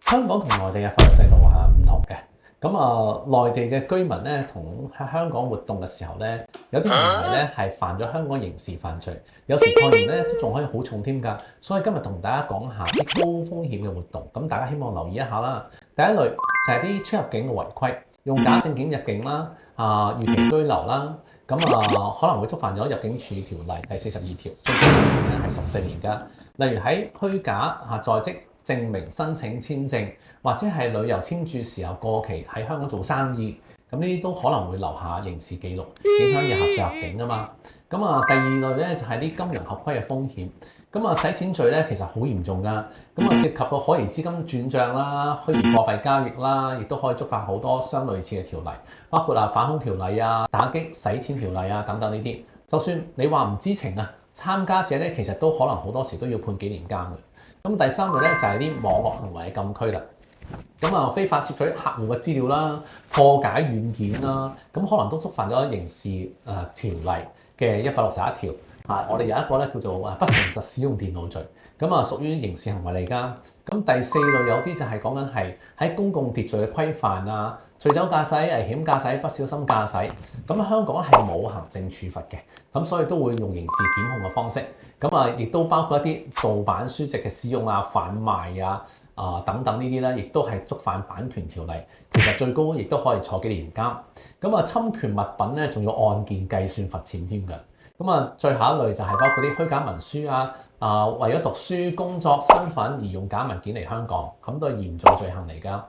香港同內地嘅法律制度係唔同嘅。內地嘅居民咧，同喺香港活動嘅時候咧，有啲行為咧係犯咗香港刑事犯罪，有時判刑咧都仲可以好重添㗎。所以今日同大家講下啲高風險嘅活動，咁大家希望留意一下啦。第一類就係啲出入境嘅違規，用假證件入境啦，逾期居留啦，可能會觸犯咗入境處條例第42條，最高刑期咧係14年㗎。例如喺虛假在職證明申請簽證，或者係旅遊簽注時候過期喺香港做生意，咁呢啲都可能會留下刑事記錄，影響日後再入境啊嘛。第二類咧就係啲金融合規嘅風險。洗錢罪咧其實好嚴重㗎，涉及到可疑資金轉帳啦、虛擬貨幣交易啦，亦都可以觸發好多相類似嘅條例，包括反恐條例啊、打擊洗錢條例啊等等呢啲。就算你話唔知情啊，參加者咧其實都可能好多時都要判幾年監嘅。第三類咧就係啲網絡行為嘅禁區啦。非法攝取客戶嘅資料啦、破解軟件啦，可能都觸犯咗刑事條例嘅161條。我哋有一個咧叫做不誠實使用電腦罪，屬於刑事行為嚟㗎。第四類有啲就係講緊係喺公共秩序嘅規範啊、醉酒駕駛、危險駕駛、不小心駕駛。香港係冇行政處罰嘅，所以都會用刑事檢控嘅方式。亦都包括一啲盜版書籍嘅使用啊、販賣等等呢啲咧，亦都係觸犯版權條例。其實最高亦都可以坐幾年監。侵權物品咧，仲要按件計算罰錢添㗎。最後一類就係包括啲虛假文書啊，為咗讀書、工作、身份而用假文件嚟香港，都係嚴重罪行嚟㗎。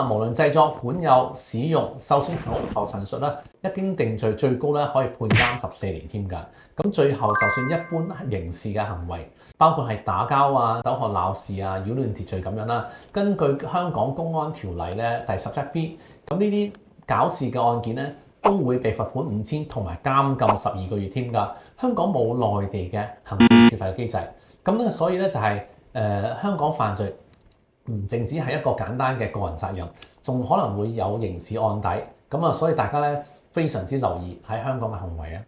無論製作、管有、使用、受損後頭陳述啦，一經定罪，最高咧可以判監14年添㗎。最後就算一般刑事嘅行為，包括係打交啊、酒後鬧事啊、擾亂秩序咁樣啦，根據香港公安條例咧第17B，呢啲搞事嘅案件咧，都會被罰款5000同埋監禁12個月添㗎。香港冇內地嘅行政處罰嘅機制，所以咧就係香港犯罪唔淨止係一個簡單嘅個人責任，仲可能會有刑事案底。所以大家咧非常之留意喺香港嘅行為啊。